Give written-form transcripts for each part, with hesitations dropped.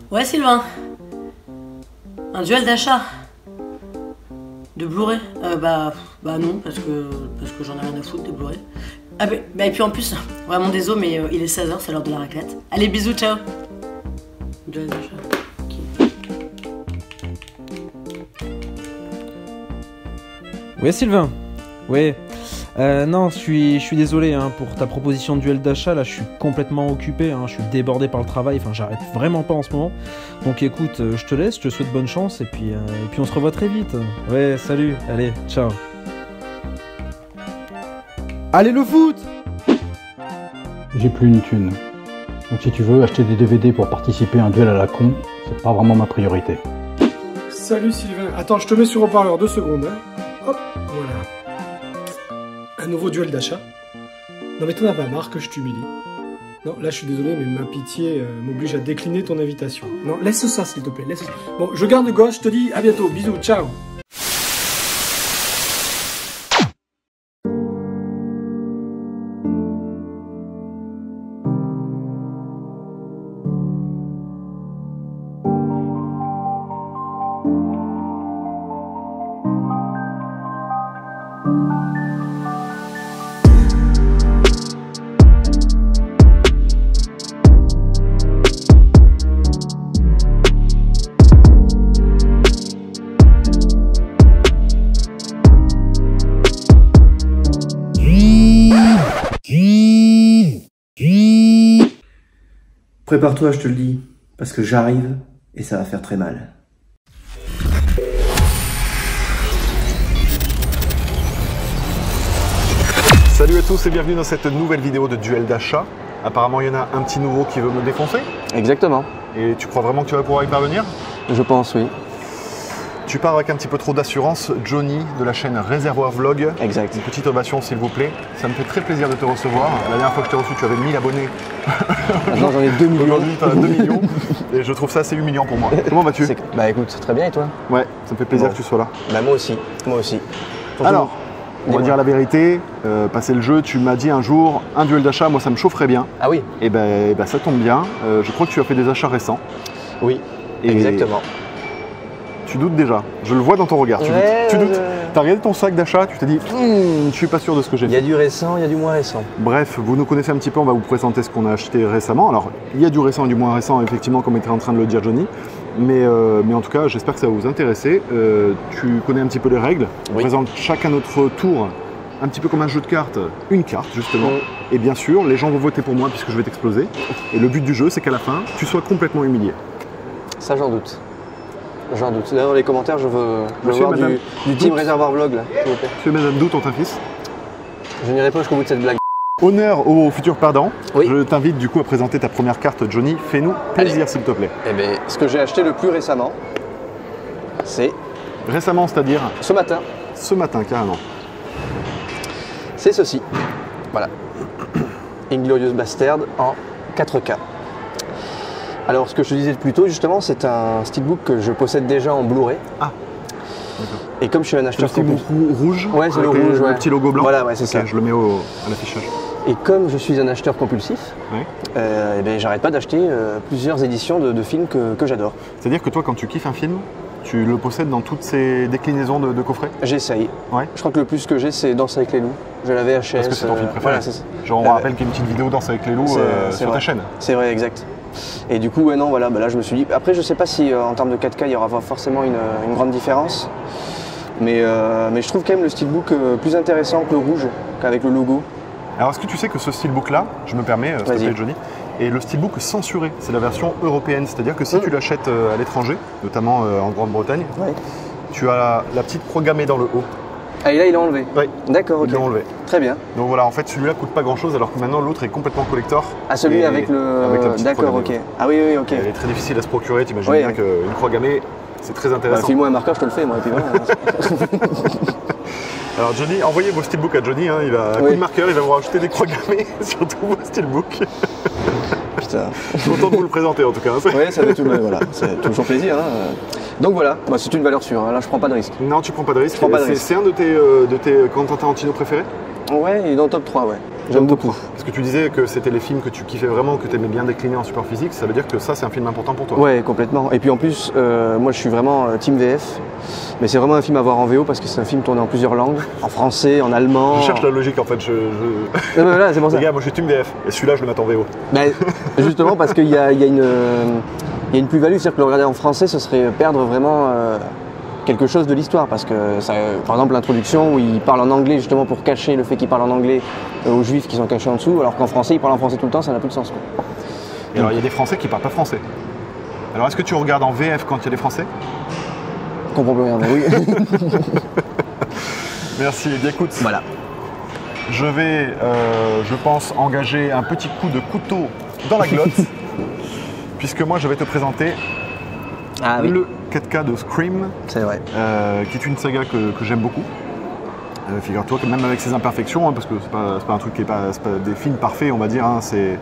Ouais Sylvain. Un duel d'achat. De Blu-ray bah non, parce que j'en ai rien à foutre des Blu-ray. Ah bah et puis en plus, vraiment désolé, mais il est 16h, c'est l'heure de la raclette. Allez, bisous, ciao. Duel d'achat. Ouais Sylvain. Ouais. Non, je suis désolé hein, pour ta proposition de duel d'achat, là je suis complètement occupé, hein, je suis débordé par le travail, enfin j'arrête vraiment pas en ce moment. Donc écoute, je te laisse, je te souhaite bonne chance et puis on se revoit très vite. Ouais, salut, allez, ciao. Allez le foot! J'ai plus une thune. Donc si tu veux acheter des DVD pour participer à un duel à la con, c'est pas vraiment ma priorité. Salut Sylvain, attends, je te mets sur haut-parleur 2 secondes. Hein. Hop, voilà. Un nouveau duel d'achat. Non mais t'en as pas marre que je t'humilie. Non, là je suis désolé, mais ma pitié m'oblige à décliner ton invitation. Non, laisse ça s'il te plaît, laisse ça. Bon, je garde gauche, je te dis à bientôt, bisous, ciao. Prépare-toi, je te le dis, parce que j'arrive et ça va faire très mal. Salut à tous et bienvenue dans cette nouvelle vidéo de duel d'achat. Apparemment, il y en a un petit nouveau qui veut me défoncer. Exactement. Et tu crois vraiment que tu vas pouvoir y parvenir? Je pense, oui. Tu pars avec un petit peu trop d'assurance, Johnny de la chaîne Réservoir Vlog. Exact. Une petite ovation s'il vous plaît. Ça me fait très plaisir de te recevoir. La dernière fois que je t'ai reçu, tu avais 1000 abonnés. Maintenant j'en ai 2 millions. Aujourd'hui, tu as 2 millions. Et je trouve ça assez humiliant pour moi. Comment vas-tu? Bah écoute, très bien et toi? Ouais, ça me fait plaisir que tu sois là. Bah moi aussi, moi aussi. Alors, on va dire la vérité, passer le jeu, tu m'as dit un jour, un duel d'achat, moi ça me chaufferait bien. Ah oui? Et ben ça tombe bien, je crois que tu as fait des achats récents. Oui, et exactement. Tu doutes déjà, je le vois dans ton regard, tu doutes. T'as regardé ton sac d'achat, tu t'es dit, je suis pas sûr de ce que j'ai fait. Il y a du récent, il y a du moins récent. Bref, vous nous connaissez un petit peu, on va vous présenter ce qu'on a acheté récemment. Alors, il y a du récent et du moins récent, effectivement, comme était en train de le dire Johnny. Mais en tout cas, j'espère que ça va vous intéresser. Tu connais un petit peu les règles. On présente chacun notre tour, un petit peu comme un jeu de cartes, une carte justement. Et bien sûr, les gens vont voter pour moi puisque je vais t'exploser. Et le but du jeu, c'est qu'à la fin, tu sois complètement humilié. Ça, j'en doute. J'en doute. Là, dans les commentaires, je veux voir du team Réservoir Vlog, là, s'il vous plaît. Monsieur et madame Doute ont un fils. Je n'irai pas jusqu'au bout de cette blague. Honneur aux futurs perdants. Oui. Je t'invite du coup à présenter ta première carte, Johnny. Fais-nous plaisir, s'il te plaît. Eh bien, ce que j'ai acheté le plus récemment, c'est... Récemment, c'est-à-dire? Ce matin. Ce matin, carrément. C'est ceci. Voilà. Inglourious Bastard en 4K. Alors, ce que je te disais plus tôt, justement, c'est un steelbook que je possède déjà en Blu-ray. Ah, d'accord. Et comme je suis un acheteur... Le steelbook rouge? Ouais, c'est le rouge, le petit logo blanc? Voilà, ouais, c'est ça. Je le mets à l'affichage. Et comme je suis un acheteur compulsif, ouais. Eh ben, j'arrête pas d'acheter plusieurs éditions de films que j'adore. C'est-à-dire que toi, quand tu kiffes un film, tu le possèdes dans toutes ses déclinaisons de coffrets? J'essaye. Ouais. Je crois que le plus que j'ai, c'est Danse avec les loups. J'ai la VHS. Parce que c'est ton film préféré. Voilà, genre, on rappelle qu'il y a une petite vidéo Danse avec les loups sur ta chaîne. C'est vrai, exact. Et du coup, ouais, non, voilà, bah là, je me suis dit. Après, je sais pas si en termes de 4K, il y aura forcément une grande différence. Mais je trouve quand même le steelbook plus intéressant que le rouge, qu'avec le logo. Alors, est-ce que tu sais que ce steelbook-là, je me permets, s'il te plaît, Johnny, est le steelbook censuré? C'est la version européenne, c'est-à-dire que si tu l'achètes à l'étranger, notamment en Grande-Bretagne, tu as la petite croix gammée dans le haut. Ah, et là, il est enlevé? Oui. D'accord, ok. Il est enlevé. Très bien. Donc voilà, en fait, celui-là coûte pas grand-chose, alors que maintenant, l'autre est complètement collector. Ah, celui avec le... D'accord, ok. Ah oui, oui, ok. Elle est très difficile à se procurer, t'imagines bien qu'une croix gammée, c'est très intéressant. Bah, file-moi un marqueur, je te le fais, moi, et puis voilà. Alors Johnny, envoyez vos steelbooks à Johnny, hein, il va coup de marqueur, il va vous rajouter des croix gammées sur tous vos steelbooks. Putain. Je suis content de vous le présenter en tout cas. Oui, ça fait voilà, c'est toujours plaisir. Hein. Donc voilà, bah, c'est une valeur sûre, hein. Là je prends pas de risque. Non, tu prends pas de risque. Je prends pas de risque. C'est un de tes Quentin Tarantino préférés? Ouais, il est dans le top 3, ouais. J'aime beaucoup. Parce que tu disais que c'était les films que tu kiffais vraiment, que tu aimais bien décliner en support physique, ça veut dire que ça c'est un film important pour toi. Ouais, complètement. Et puis en plus, moi je suis vraiment team VF, mais c'est vraiment un film à voir en VO parce que c'est un film tourné en plusieurs langues, en français, en allemand. Je cherche la logique en fait. Voilà, c'est pour ça. Les gars, moi je suis team VF, et celui-là je le mets en VO. Bah, justement parce qu'il y a une plus-value, c'est-à-dire que le regarder en français, ce serait perdre vraiment quelque chose de l'histoire, parce que ça, par exemple l'introduction où il parle en anglais justement pour cacher le fait qu'il parle en anglais aux juifs qui sont cachés en dessous, alors qu'en français il parle en français tout le temps, ça n'a plus de sens, quoi. Et alors il y a des Français qui parlent pas français. Alors est-ce que tu regardes en VF quand il y a des Français? Je comprends plus rien, mais oui. Merci, et bien écoute. Voilà. Je vais, je pense, engager un petit coup de couteau dans la glotte, puisque moi je vais te présenter le 4K de Scream, c'est vrai, qui est une saga que j'aime beaucoup. Figure-toi que même avec ses imperfections, hein, parce que c'est pas un truc qui est pas des films parfaits, on va dire, hein, c'est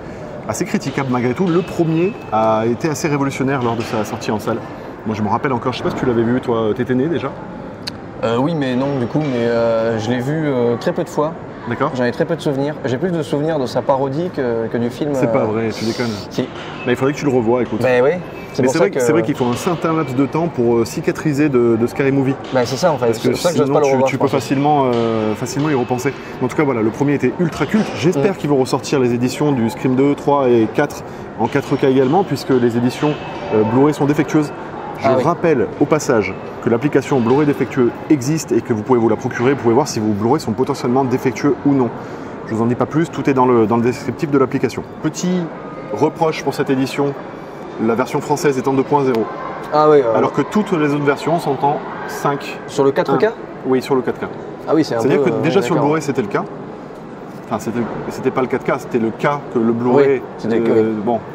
assez critiquable malgré tout. Le premier a été assez révolutionnaire lors de sa sortie en salle. Moi je me rappelle encore, je sais pas si tu l'avais vu, toi, t'étais né déjà? Oui, mais non, du coup, mais je l'ai vu très peu de fois. D'accord. J'en ai très peu de souvenirs. J'ai plus de souvenirs de sa parodie que du film. C'est pas vrai, tu déconnes. Si. Bah, il faudrait que tu le revoies, écoute. Bah oui. Mais c'est vrai qu'il faut un certain laps de temps pour cicatriser de Scary Movie. Bah c'est ça en fait. Parce que c'est ça que j'ose sinon pas le revoir. tu peux facilement y repenser. En tout cas voilà, le premier était ultra culte. J'espère qu'ils vont ressortir les éditions du Scream 2, 3 et 4 en 4K également, puisque les éditions Blu-ray sont défectueuses. Je rappelle au passage que l'application Blu-ray défectueux existe et que vous pouvez vous la procurer. Vous pouvez voir si vos Blu-ray sont potentiellement défectueux ou non. Je vous en dis pas plus, tout est dans le descriptif de l'application. Petit reproche pour cette édition, la version française est en 2.0. Ah oui. Alors que toutes les autres versions sont en 5. Sur le 4K ? Oui, sur le 4K. Ah oui, c'est un peu... C'est-à-dire que déjà sur le Blu-ray c'était le cas. Enfin, c'était pas le 4K, c'était le cas que le Blu-ray.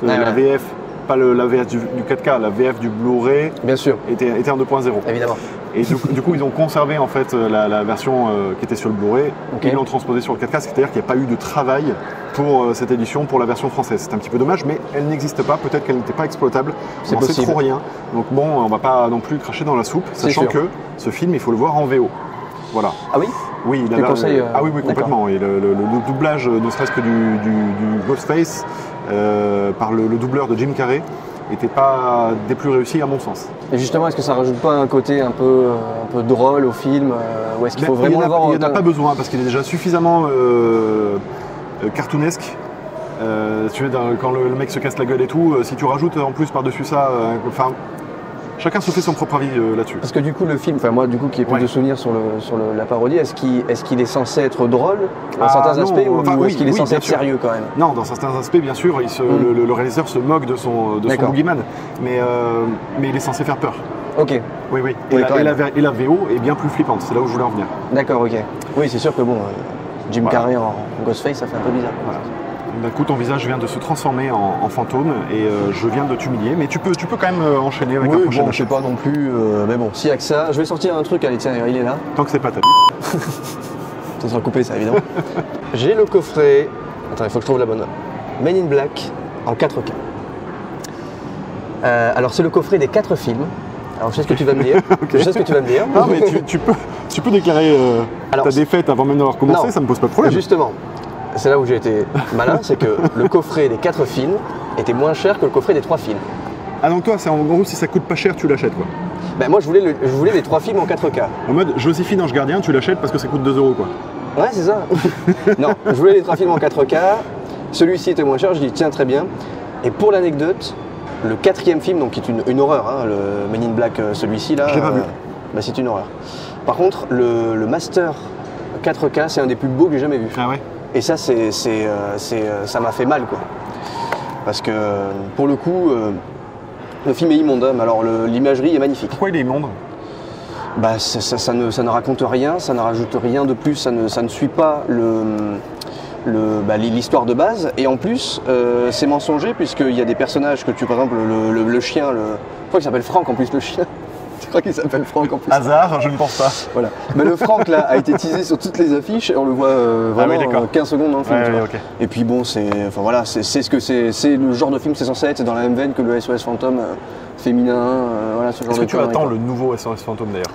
La VF, pas la VF du 4K, la VF du Blu-ray. Bien sûr. Était en 2.0. Évidemment. Et du coup, ils ont conservé en fait la version qui était sur le Blu-ray. Ils l'ont transposée sur le 4K, c'est-à-dire qu'il n'y a pas eu de travail pour cette édition, pour la version française. C'est un petit peu dommage, mais elle n'existe pas. Peut-être qu'elle n'était pas exploitable. C'est possible. C'est trop rien. Donc bon, on va pas non plus cracher dans la soupe, sachant que ce film, il faut le voir en VO. Voilà. Ah oui? Oui, il ah oui, complètement. Et le doublage, ne serait-ce que du Ghostface, par le doubleur de Jim Carrey, n'était pas des plus réussis à mon sens. Et justement, est-ce que ça rajoute pas un côté un peu drôle au film, ou est-ce qu'il faut vraiment le voir en... Il n'y en a pas besoin, parce qu'il est déjà suffisamment cartoonesque. Tu vois, quand le mec se casse la gueule et tout, si tu rajoutes en plus par-dessus ça, chacun se fait son propre avis là-dessus. Parce que du coup, le film, enfin moi, du coup, qui ai plus de souvenirs sur la parodie, est-ce qu'il est censé être drôle dans certains aspects, ou est-ce qu'il est censé être sérieux quand même? Non, dans certains aspects, bien sûr, le réalisateur se moque de son boogeyman, mais il est censé faire peur. Ok. Oui. Et la VO est bien plus flippante, c'est là où je voulais en venir. D'accord, ok. Oui, c'est sûr que bon, Jim Carrey en Ghostface, ça fait un peu bizarre. Voilà. D'un coup, ton visage vient de se transformer en fantôme et je viens de t'humilier. Mais tu peux quand même enchaîner avec la prochaine. Je sais pas non plus, mais bon, si avec ça, je vais sortir un truc. Allez, tiens, il est là. Tant que c'est pas ta bite. Ça sera coupé, ça, évidemment. J'ai le coffret. Attends, il faut que je trouve la bonne. Men in Black en 4K. Alors, c'est le coffret des 4 films. Alors, je sais ce que tu vas me dire. Je sais ce que tu vas me dire. Non, mais tu peux déclarer ta défaite avant même d'avoir commencé, non, ça me pose pas de problème. Justement. C'est là où j'ai été malin, c'est que le coffret des 4 films était moins cher que le coffret des 3 films. Ah donc toi, c'est en gros, si ça coûte pas cher, tu l'achètes quoi? Ben moi je voulais les 3 films en 4K. En mode Joséphine Ange Gardien, tu l'achètes parce que ça coûte 2 € quoi? Ouais, c'est ça. Non, je voulais les 3 films en 4K, celui-ci était moins cher, je dis tiens très bien. Et pour l'anecdote, le 4e film, donc qui est une horreur, hein, le Men in Black, celui-ci là. Je l'ai pas vu. Ben, c'est une horreur. Par contre, le Master 4K, c'est un des plus beaux que j'ai jamais vu. Ah ouais? Et ça, ça m'a fait mal, quoi. Parce que, pour le coup, le film est immonde. Alors, l'imagerie est magnifique. Pourquoi il est immonde? Bah, ça ne raconte rien, ça ne rajoute rien de plus, ça ne suit pas l'histoire de base. Et en plus, c'est mensonger, puisqu'il y a des personnages que tu... Par exemple, le chien, je crois qu'il s'appelle Franck, en plus, le chien. Je crois qu'il s'appelle Franck en plus. Hasard, je ne pense pas. Voilà. Mais le Franck là a été teasé sur toutes les affiches et on le voit vraiment 15 secondes dans le film. Okay. Et puis bon, c'est ce que c'est le genre de film que c'est censé être, c'est dans la même veine que le SOS Fantôme féminin, voilà ce genre de. Est-ce que tu attends le nouveau SOS Fantôme d'ailleurs?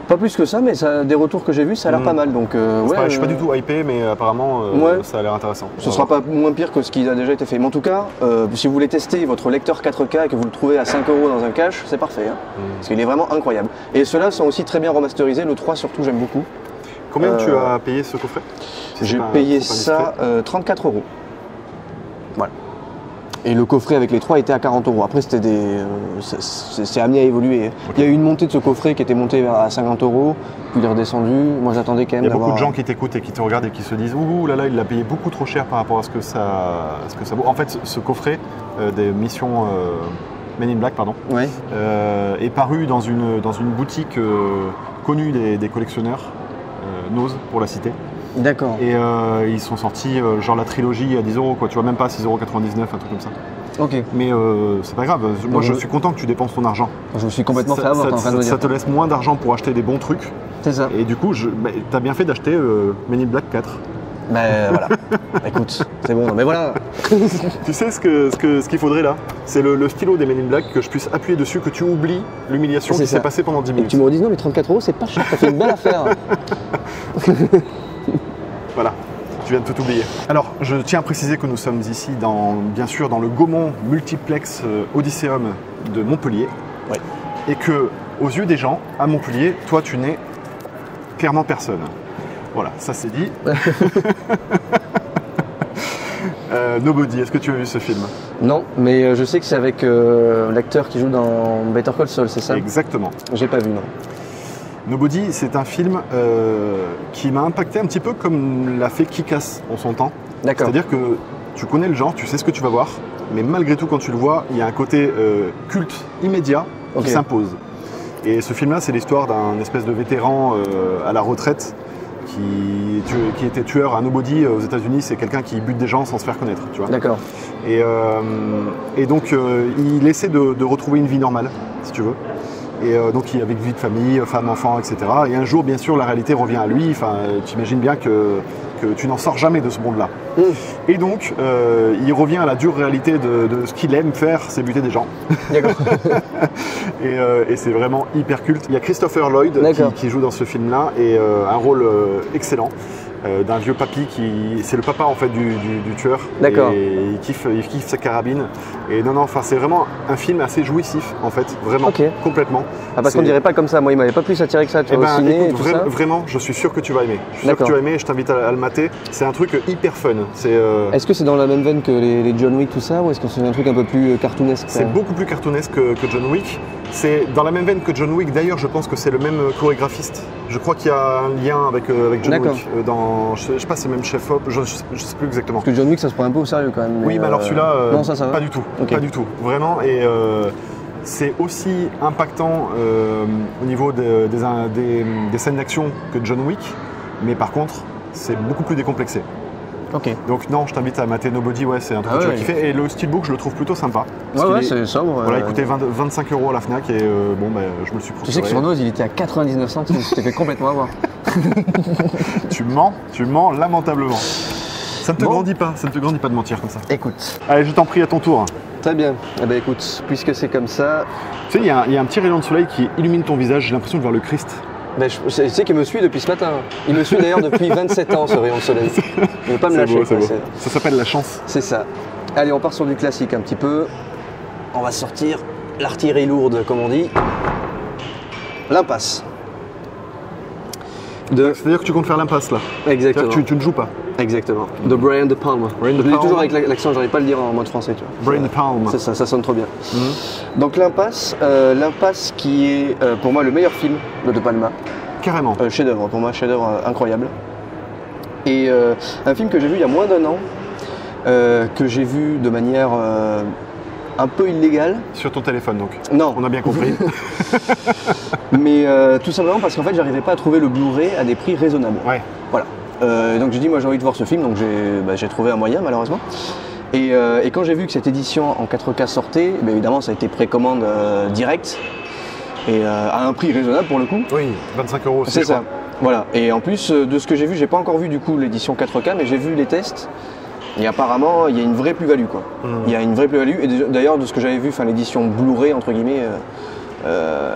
Pas plus que ça, mais ça, des retours que j'ai vus, ça a l'air pas mal. Donc, je suis pas du tout hypé, mais apparemment ça a l'air intéressant. Ce sera pas moins pire que ce qui a déjà été fait. Mais en tout cas, si vous voulez tester votre lecteur 4K et que vous le trouvez à 5 € dans un cache, c'est parfait. Hein, parce qu'il est vraiment incroyable. Et ceux-là sont aussi très bien remasterisés. Le 3 surtout, j'aime beaucoup. Combien tu as payé ce coffret? J'ai payé ça 34 €. Voilà. Et le coffret avec les 3 était à 40 €. Après, c'était c'est amené à évoluer. Okay. Il y a eu une montée de ce coffret qui était montée à 50 €, puis il est redescendu. Moi, j'attendais quand même. Il y a beaucoup de gens qui t'écoutent et qui te regardent et qui se disent ouh là là, il l'a payé beaucoup trop cher par rapport à ce que ça vaut. En fait, ce coffret des missions Men in Black, pardon, ouais. Est paru dans une boutique connue des collectionneurs, Nose pour la citer. D'accord. Et ils sont sortis genre la trilogie à 10 €, quoi. Tu vois, même pas 6,99 €, un truc comme ça. Ok. Mais c'est pas grave. Moi, je suis content que tu dépenses ton argent. Je me suis complètement fait avoir. Ça te laisse moins d'argent pour acheter des bons trucs. C'est ça. Et du coup, t'as bien fait d'acheter Men in Black 4. Ben voilà. Écoute, c'est bon. Mais voilà. Tu sais ce qu'il faudrait là? C'est le stylo des Men in Black, que je puisse appuyer dessus, que tu oublies l'humiliation qui s'est passée pendant 10 minutes. Et tu me redis non, mais 34 €, c'est pas cher. Ça fait une belle affaire. Voilà, tu viens de tout oublier. Alors, je tiens à préciser que nous sommes ici, bien sûr, dans le Gaumont Multiplex Odysseum de Montpellier. Ouais. Et que, aux yeux des gens, à Montpellier, toi, tu n'es clairement personne. Voilà, ça c'est dit. Nobody, est-ce que tu as vu ce film? Non, mais je sais que c'est avec l'acteur qui joue dans Better Call Saul, c'est ça? Exactement. J'ai pas vu, non. Nobody, c'est un film qui m'a impacté un petit peu comme l'a fait Kick-Ass en son temps. D'accord. C'est-à-dire que tu connais le genre, tu sais ce que tu vas voir, mais malgré tout, quand tu le vois, il y a un côté culte immédiat qui s'impose. Et ce film-là, c'est l'histoire d'un espèce de vétéran à la retraite qui était tueur à Nobody aux États-Unis. C'est quelqu'un qui bute des gens sans se faire connaître, tu vois. D'accord. Et donc, il essaie de retrouver une vie normale, si tu veux. Et donc il avec vie de famille, femme, enfant, etc. Et un jour, bien sûr, la réalité revient à lui. Enfin, tu imagines bien que tu n'en sors jamais de ce monde-là. Et donc, il revient à la dure réalité de ce qu'il aime faire, c'est buter des gens. D'accord. Et c'est vraiment hyper culte. Il y a Christopher Lloyd qui joue dans ce film-là, et un rôle excellent. D'un vieux papy c'est le papa en fait du tueur. D'accord. Et il kiffe sa carabine. Et non, enfin c'est vraiment un film assez jouissif en fait, vraiment, complètement. Ah, parce qu'on dirait pas comme ça. Moi, il m'avait pas plus attiré que ça, tu vois, au ciné. Écoute, vraiment, je suis sûr que tu vas aimer. Je suis sûr que tu vas aimer. Et je t'invite à le mater. C'est un truc hyper fun. Est-ce que c'est dans la même veine que les John Wick, tout ça, ou est-ce que c'est un truc un peu plus cartoonesque? C'est beaucoup plus cartoonesque que John Wick. C'est dans la même veine que John Wick. D'ailleurs, je pense que c'est le même chorégraphiste. Je crois qu'il y a un lien avec John Wick. Je sais pas, c'est même Chef Hop, je sais plus exactement. Parce que John Wick, ça se prend un peu au sérieux quand même. Oui, mais alors celui-là, non, ça va. Pas du tout. Pas du tout. Vraiment. Et c'est aussi impactant au niveau des scènes d'action que John Wick. Mais par contre, c'est beaucoup plus décomplexé. Donc non, je t'invite à mater Nobody, c'est un truc que tu vas kiffer. Et le steelbook, je le trouve plutôt sympa. Ouais, c'est sobre. Voilà, il coûtait 25 € à la Fnac et je me le suis procuré. Tu sais que sur Nose, il était à 99 centimes, je t'ai fait complètement avoir. Tu mens lamentablement. Ça ne te grandit pas, de mentir comme ça. Écoute. Allez, je t'en prie, à ton tour. Très bien. Eh ben écoute, puisque c'est comme ça... Tu sais, il y a un petit rayon de soleil qui illumine ton visage, j'ai l'impression de voir le Christ. Ben, je sais qu'il me suit depuis ce matin. Il me suit d'ailleurs depuis 27 ans, ce rayon de soleil. Il ne veut pas me lâcher. Beau. Ça s'appelle la chance. C'est ça. Allez, on part sur du classique un petit peu. On va sortir l'artillerie lourde, comme on dit. L'impasse. C'est-à-dire que tu comptes faire l'impasse là? Exactement. Tu ne joues pas? Exactement. De Brian De Palma. Je le dis toujours avec l'accent, j'arrive pas à le dire en mode français. Tu vois. Brian De Palma. C'est ça, ça sonne trop bien. Donc l'impasse qui est pour moi le meilleur film de De Palma. Carrément. Chef-d'œuvre, pour moi, chef-d'œuvre incroyable. Et un film que j'ai vu il y a moins d'1 an, que j'ai vu de manière un peu illégale. Sur ton téléphone donc? Non. On a bien compris. Mais tout simplement parce qu'en fait, j'arrivais pas à trouver le Blu-ray à des prix raisonnables. Ouais. Voilà. Donc j'ai dit, moi j'ai envie de voir ce film, donc j'ai trouvé un moyen malheureusement. Et quand j'ai vu que cette édition en 4K sortait, évidemment ça a été précommande directe et à un prix raisonnable pour le coup. Oui, 25 €. C'est ça. Voilà. Et en plus de ce que j'ai vu, j'ai pas encore vu du coup l'édition 4K, mais j'ai vu les tests. Et apparemment, il y a une vraie plus-value quoi. Il y a une vraie plus-value. Et d'ailleurs, de ce que j'avais vu, l'édition Blu-ray entre guillemets,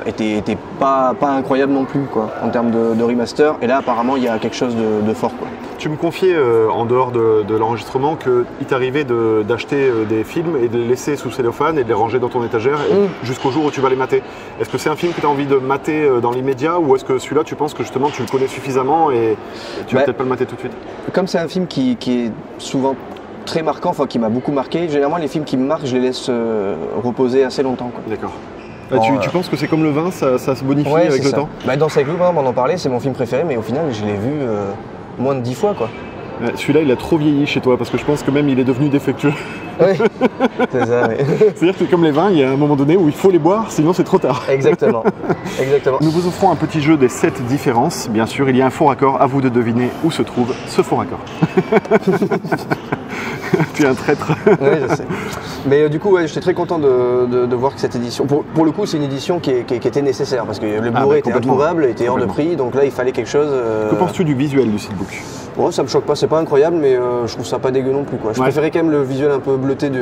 était pas incroyable non plus quoi, en termes de remaster. Et là apparemment il y a quelque chose de fort quoi. Tu me confiais en dehors de l'enregistrement qu'il t'arrivait d'acheter des films et de les laisser sous cellophane et de les ranger dans ton étagère jusqu'au jour où tu vas les mater. Est-ce que c'est un film que tu as envie de mater dans l'immédiat ou est-ce que celui-là tu penses que justement tu le connais suffisamment et tu vas peut-être pas le mater tout de suite? Comme c'est un film qui est souvent très marquant, enfin qui m'a beaucoup marqué, généralement les films qui me marquent je les laisse reposer assez longtemps quoi. D'accord. Bon, tu penses que c'est comme le vin, ça se bonifie ouais, avec le temps? Danse avec loup, on en parlait, c'est mon film préféré, mais au final je l'ai vu moins de 10 fois quoi. Celui-là il a trop vieilli chez toi parce que je pense que même il est devenu défectueux. Oui, c'est ça. Oui. C'est-à-dire que comme les vins, il y a un moment donné où il faut les boire, sinon c'est trop tard. Exactement. Exactement. Nous vous offrons un petit jeu des 7 différences. Bien sûr, il y a un faux raccord. À vous de deviner où se trouve ce faux raccord. Tu es un traître. Oui, je sais. Mais du coup, ouais, j'étais très content de voir que cette édition, pour le coup, c'est une édition qui était nécessaire parce que le Blu-ray était introuvable, était hors de prix, donc là il fallait quelque chose. Que penses-tu du visuel du Steelbook? Bon, ça me choque pas, c'est pas incroyable, mais je trouve ça pas dégueu non plus. Quoi. Je préférais quand même le visuel un peu bleuté de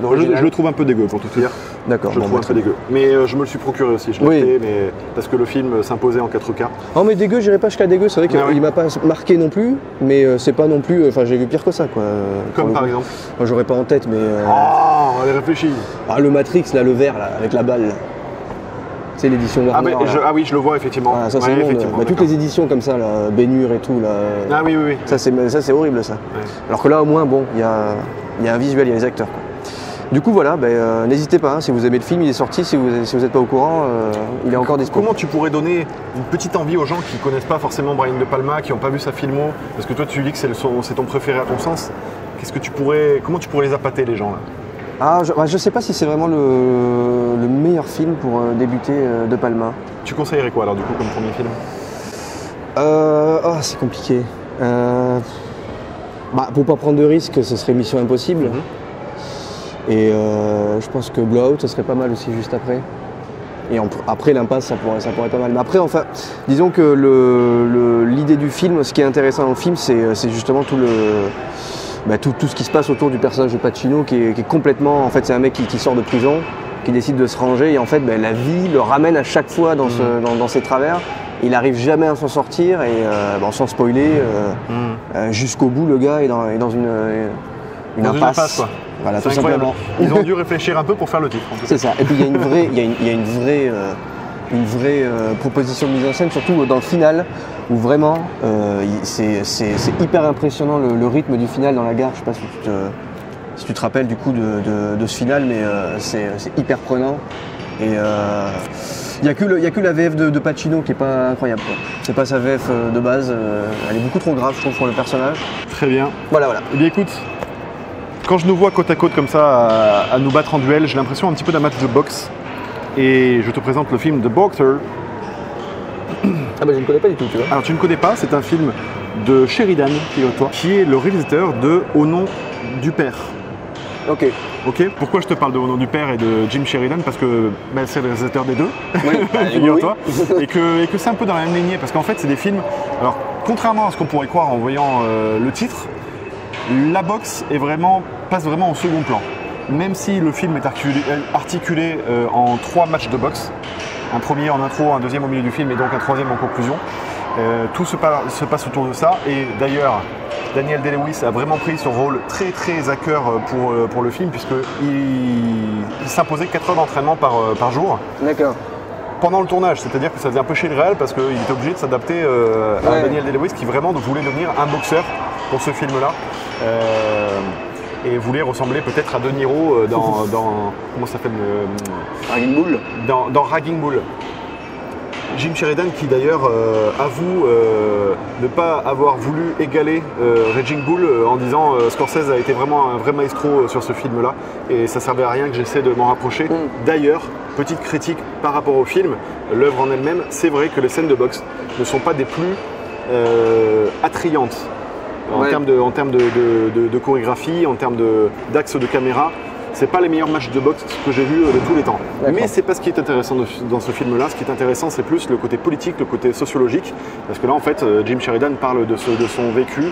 l'original. Je le trouve un peu dégueu pour tout dire. D'accord. Je le trouve un peu dégueu. Mais je me le suis procuré aussi, je l'ai fait, mais parce que le film s'imposait en 4K. Non mais dégueu, j'irai pas jusqu'à dégueu, c'est vrai qu'il m'a pas marqué non plus, mais c'est pas non plus. Enfin, j'ai vu pire que ça quoi. Comme par exemple. Moi j'aurais pas en tête, mais. Oh, allez réfléchis. Ah, le Matrix, là, le vert, là, avec la balle. C'est l'édition Warner. Ah oui, je le vois effectivement. Ah, ça, c'est toutes les éditions comme ça, là, Bénur et tout. Là, ah oui. Ça, c'est horrible ça. Ouais. Alors que là, au moins, bon, il y a un visuel, il y a les acteurs. Quoi. Du coup, voilà, n'hésitez pas, hein, si vous aimez le film, il est sorti. Si vous n'êtes pas au courant, il est encore disponible. Comment tu pourrais donner une petite envie aux gens qui ne connaissent pas forcément Brian De Palma, qui n'ont pas vu sa filmo? Parce que toi, tu dis que c'est ton préféré à ton sens. Comment tu pourrais les appâter, les gens là? Ah, je sais pas si c'est vraiment le meilleur film pour débuter De Palma. Tu conseillerais quoi alors du coup comme premier film? C'est compliqué. Pour pas prendre de risques, ce serait Mission Impossible. Et je pense que Blowout, ce serait pas mal aussi juste après. Et après l'Impasse, ça pourrait être pas mal. Mais après, enfin, disons que l'idée du film, ce qui est intéressant dans le film, c'est justement tout ce qui se passe autour du personnage de Pacino qui est complètement... En fait, c'est un mec qui sort de prison, qui décide de se ranger et en fait, la vie le ramène à chaque fois dans ses travers. Il n'arrive jamais à s'en sortir et sans spoiler, jusqu'au bout, le gars est dans une impasse. Quoi. Voilà, c'est incroyable. Ils ont dû réfléchir un peu pour faire le titre. C'est ça. Et puis il y a une vraie proposition de mise en scène, surtout dans le final, où vraiment c'est hyper impressionnant le rythme du final dans la gare. Je sais pas si tu te rappelles du coup de ce final, mais c'est hyper prenant. Et il n'y a que la VF de Pacino qui est pas incroyable. C'est pas sa VF de base, elle est beaucoup trop grave je trouve pour le personnage. Très bien. Voilà. Eh bien écoute, quand je nous vois côte à côte comme ça à nous battre en duel, j'ai l'impression un petit peu d'un match de boxe. Et je te présente le film The Boxer. Ah je ne connais pas du tout, tu vois. Alors tu ne connais pas, c'est un film de Sheridan, figure-toi, qui est le réalisateur de Au nom du père. Ok. Pourquoi je te parle de Au nom du père et de Jim Sheridan? Parce que c'est le réalisateur des deux, figure-toi, et que c'est un peu dans la même lignée, parce qu'en fait c'est des films, alors contrairement à ce qu'on pourrait croire en voyant le titre, la boxe passe vraiment au second plan. Même si le film est articulé en 3 matchs de boxe, un premier en intro, un deuxième au milieu du film et donc un troisième en conclusion, tout se passe autour de ça. Et d'ailleurs, Daniel Day-Lewis a vraiment pris son rôle très très à cœur pour le film, puisqu'il s'imposait 4 heures d'entraînement par jour. D'accord. Pendant le tournage, c'est-à-dire que ça faisait un peu chier le réal parce qu'il était obligé de s'adapter à Daniel Day-Lewis qui vraiment voulait devenir un boxeur pour ce film-là. Et voulait ressembler peut-être à De Niro dans comment ça s'appelle Ragging Bull. Dans Ragging Bull. Jim Sheridan qui d'ailleurs avoue ne pas avoir voulu égaler Raging Bull en disant Scorsese a été vraiment un vrai maestro sur ce film-là et ça servait à rien que j'essaie de m'en rapprocher. D'ailleurs, petite critique par rapport au film, l'œuvre en elle-même, c'est vrai que les scènes de boxe ne sont pas des plus attrayantes. En termes de chorégraphie, en termes d'axe de caméra, c'est pas les meilleurs matchs de boxe que j'ai vus de tous les temps. Mais c'est pas ce qui est intéressant dans ce film-là. Ce qui est intéressant, c'est plus le côté politique, le côté sociologique. Parce que là, en fait, Jim Sheridan parle de son vécu,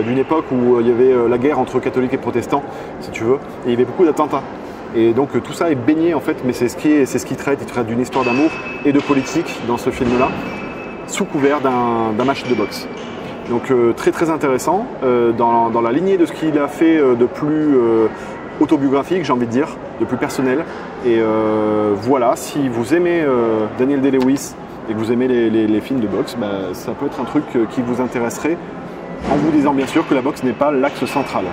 d'une époque où il y avait la guerre entre catholiques et protestants, si tu veux. Et il y avait beaucoup d'attentats. Et donc tout ça est baigné en fait, mais c'est ce qui traite. Il traite d'une histoire d'amour et de politique dans ce film-là, sous couvert d'un match de boxe. Donc très très intéressant, dans la lignée de ce qu'il a fait de plus autobiographique, j'ai envie de dire, de plus personnel. Et voilà, si vous aimez Daniel Day-Lewis et que vous aimez les films de boxe, bah, ça peut être un truc qui vous intéresserait, en vous disant bien sûr que la boxe n'est pas l'axe central.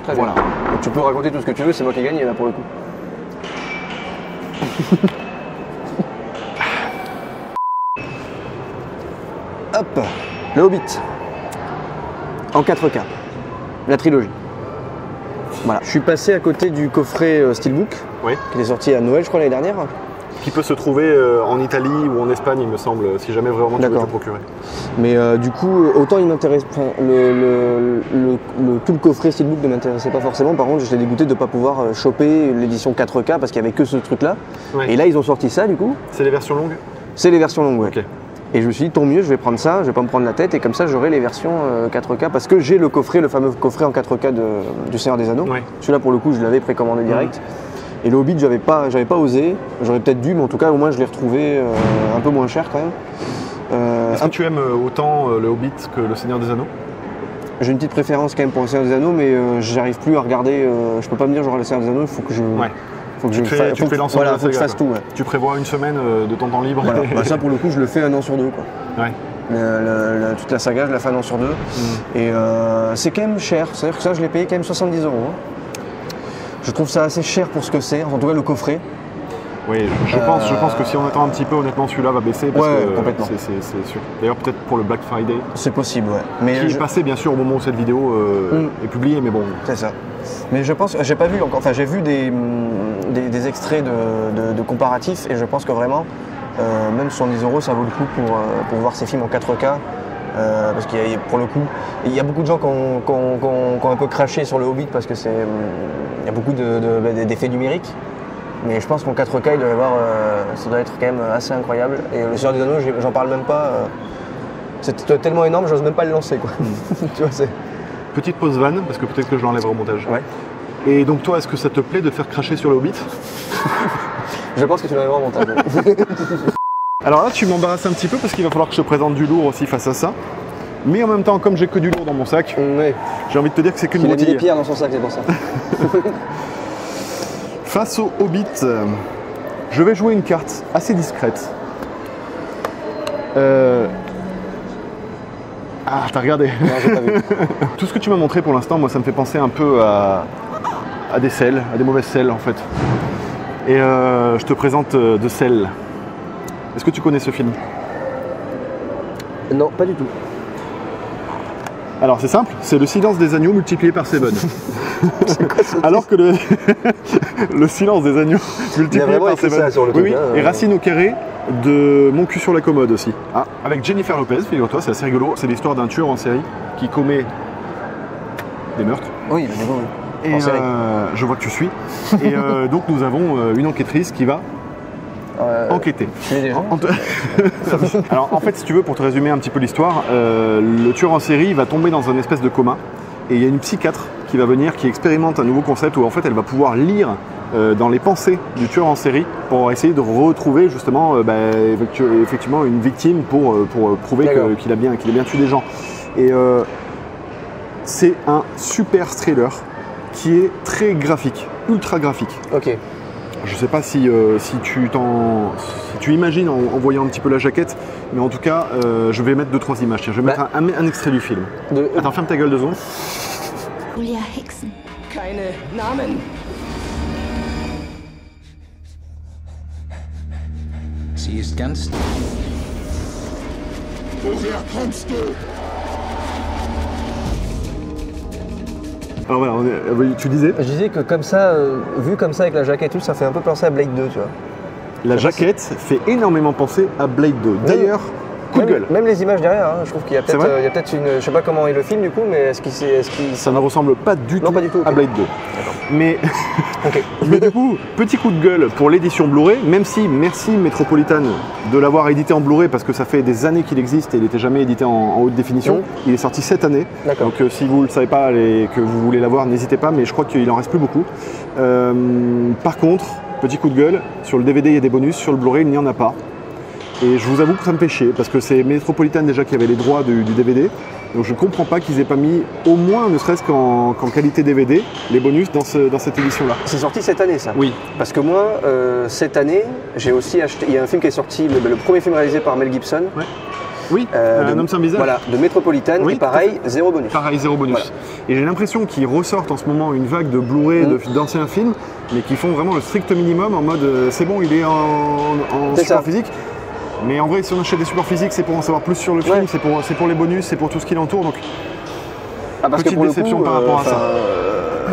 Très voilà. bien. Donc, tu peux raconter tout ce que tu veux, c'est moi qui ai gagné là pour le coup. Hop, le Hobbit en 4K, la trilogie. Voilà. Je suis passé à côté du coffret Steelbook, Oui. qui est sorti à Noël, je crois, l'année dernière. Qui peut se trouver en Italie ou en Espagne, il me semble, si jamais vraiment tu veux te le procurer. Mais du coup, autant il m'intéresse, tout le coffret Steelbook ne m'intéressait pas forcément. Par contre, j'étais dégoûté de ne pas pouvoir choper l'édition 4K parce qu'il n'y avait que ce truc-là. Ouais. Et là, ils ont sorti ça, du coup. C'est les versions longues? C'est les versions longues, ouais. Ok. Et je me suis dit, tant mieux, je vais prendre ça, je vais pas me prendre la tête, et comme ça, j'aurai les versions 4K, parce que j'ai le coffret, le fameux coffret en 4K du Seigneur des Anneaux. Ouais. Celui-là, pour le coup, je l'avais précommandé direct. Et le Hobbit, j'avais pas osé, j'aurais peut-être dû, mais en tout cas, au moins, je l'ai retrouvé un peu moins cher quand même. Est-ce que tu aimes autant le Hobbit que le Seigneur des Anneaux? J'ai une petite préférence quand même pour le Seigneur des Anneaux, mais j'arrive plus à regarder, je peux pas me dire, j'aurai le Seigneur des Anneaux, il faut que je... Ouais. Faut que Tu fais l'ensemble de la faut que je saga, fasse quoi. tout. Ouais. Tu prévois une semaine de ton temps libre? Voilà. Bah, ça, pour le coup, je le fais un an sur deux, quoi. Ouais. Toute la saga, je la fais un an sur deux. Et c'est quand même cher. C'est-à-dire que ça, je l'ai payé quand même 70 €. Hein. Je trouve ça assez cher pour ce que c'est, en tout cas le coffret. Oui, je pense que si on attend un petit peu, honnêtement, celui-là va baisser. Parce Ouais, que complètement. C'est sûr. D'ailleurs, peut-être pour le Black Friday. C'est possible, ouais. Mais Qui est passé, bien sûr, au moment où cette vidéo est publiée, mais bon. C'est ça. Mais je pense, j'ai pas vu encore, enfin j'ai vu des extraits de comparatifs et je pense que vraiment, même 70 €, ça vaut le coup pour voir ces films en 4K. Parce qu'il y a, pour le coup, il y a beaucoup de gens qui ont un peu craché sur le Hobbit parce que il y a beaucoup d'effets numériques. Mais je pense qu'en 4K, il doit y avoir, ça doit être quand même assez incroyable. Et le Seigneur des Anneaux, j'en parle même pas. C'est tellement énorme, j'ose même pas le lancer, quoi. Tu vois, Petite pause vanne, parce que peut-être que je l'enlèverai au montage. Ouais. Et donc toi, est-ce que ça te plaît de te faire cracher sur le Hobbit? Je pense que tu l'enlèveras au montage. Alors là, tu m'embarrasses un petit peu parce qu'il va falloir que je te présente du lourd aussi face à ça. Mais en même temps, comme j'ai que du lourd dans mon sac, Ouais. j'ai envie de te dire que c'est qu'une Il a mis des moitié. pierres dans son sac, c'est pour ça. Face au Hobbit, je vais jouer une carte assez discrète. Ah, t'as regardé? Non, j'ai pas vu. Tout ce que tu m'as montré pour l'instant, moi, ça me fait penser un peu à des selles, à des mauvaises selles en fait. Et je te présente The Cell. Est-ce que tu connais ce film? Non, pas du tout. Alors c'est simple, c'est Le Silence des agneaux multiplié par 7. C'est quoi ce Alors que le Silence des agneaux multiplié vraiment par écrit 7. ça sur le oui, truc, oui. hein, Et Racine au carré de Mon cul sur la commode aussi. Ah, avec Jennifer Lopez, figure-toi, c'est assez rigolo. C'est l'histoire d'un tueur en série qui commet des meurtres. Oui, mais bon, oui. Et En série. je vois que tu suis. Et donc nous avons une enquêtrice qui va enquêter. Tu es des gens Alors en fait, si tu veux, pour te résumer un petit peu l'histoire, le tueur en série va tomber dans un espèce de coma et il y a une psychiatre qui va venir, qui expérimente un nouveau concept où en fait elle va pouvoir lire dans les pensées du tueur en série pour essayer de retrouver justement effectivement une victime pour prouver qu'il a bien tué des gens. Et c'est un super thriller qui est très graphique, ultra graphique. Ok. Je sais pas si tu imagines en voyant un petit peu la jaquette, mais en tout cas, je vais mettre 2-3 images. Tiens, je vais mettre un extrait du film. Attends, ferme ta gueule 2 secondes. Julia Hexen. Keine Namen. Sie ist ganz... Woher kommst du? Alors voilà, tu disais. Je disais que comme ça, vu comme ça avec la jaquette et tout, ça fait un peu penser à Blade 2, tu vois. La jaquette fait énormément penser à Blade 2. D'ailleurs, coup de gueule. Même les images derrière, hein, je trouve qu'il y a peut-être une... Je sais pas comment est le film du coup, mais est-ce qu'il... Ça ne ressemble pas du tout, Non, pas du tout, à ok. Blade 2. Mais, mais du coup, petit coup de gueule pour l'édition Blu-ray, même si merci Metropolitan de l'avoir édité en Blu-ray parce que ça fait des années qu'il existe et il n'était jamais édité en haute définition. Il est sorti cette année. Donc si vous ne le savez pas et que vous voulez l'avoir, n'hésitez pas, mais je crois qu'il en reste plus beaucoup. Par contre, petit coup de gueule, sur le DVD il y a des bonus, sur le Blu-ray il n'y en a pas. Et je vous avoue que ça me fait chier parce que c'est Metropolitan déjà qui avait les droits du DVD. Donc je ne comprends pas qu'ils aient pas mis au moins, ne serait-ce qu'en qualité DVD, les bonus dans cette édition-là. C'est sorti cette année ça? Oui. Parce que moi, cette année, j'ai aussi acheté, il y a un film qui est sorti, le premier film réalisé par Mel Gibson. Ouais. Oui, Un homme sans visage. Voilà, de Metropolitan, et pareil, zéro bonus. Pareil, zéro bonus. Voilà. Et j'ai l'impression qu'ils ressortent en ce moment une vague de Blu-ray d'anciens films, mais qui font vraiment le strict minimum en mode c'est bon, il est en support physique. Mais en vrai, si on achète des supports physiques, c'est pour en savoir plus sur le film, c'est pour les bonus, c'est pour tout ce qui l'entoure. Donc, parce petite que pour déception le coup, par rapport à ça.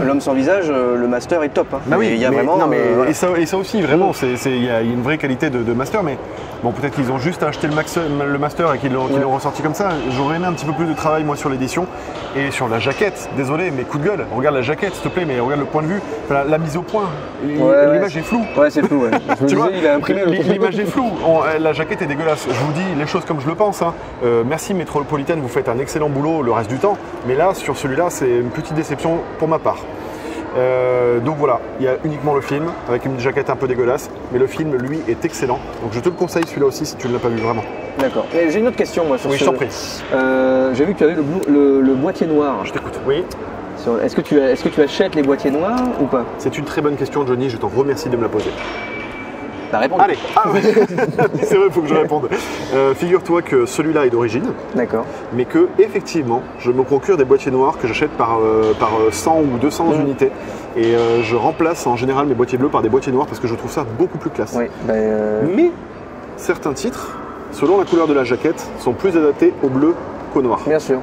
L'homme sans visage, le master est top. Hein. Bah oui, il y a vraiment. Voilà. Et ça aussi, vraiment, il y a une vraie qualité de master, mais bon, peut-être qu'ils ont juste acheté le master et qu'ils l'ont ressorti comme ça. J'aurais aimé un petit peu plus de travail, moi, sur l'édition et sur la jaquette. Désolé, mais coup de gueule, regarde la jaquette, s'il te plaît, mais regarde le point de vue, la mise au point. L'image est floue. Ouais, c'est flou, ouais. Tu vois, il a imprimé l'image est floue. La jaquette est dégueulasse. Je vous dis les choses comme je le pense. Hein. Merci Metropolitan, vous faites un excellent boulot le reste du temps. Mais là, sur celui-là, c'est une petite déception pour ma part. Donc voilà, il y a uniquement le film avec une jaquette un peu dégueulasse, mais le film lui est excellent. Donc je te le conseille celui-là aussi si tu ne l'as pas vu vraiment. D'accord. J'ai une autre question moi sur je t'en prie. J'ai vu que tu avais le boîtier noir. Je t'écoute. Oui. Est-ce que tu achètes les boîtiers noirs ou pas? C'est une très bonne question, Johnny, je t'en remercie de me la poser. Bah réponds. Allez, c'est vrai, il faut que je réponde. Figure-toi que celui-là est d'origine. D'accord. Mais que, effectivement, je me procure des boîtiers noirs que j'achète par 100 ou 200 unités. Et je remplace en général mes boîtiers bleus par des boîtiers noirs parce que je trouve ça beaucoup plus classe. Oui, Mais certains titres, selon la couleur de la jaquette, sont plus adaptés au bleu qu'au noir. Bien sûr.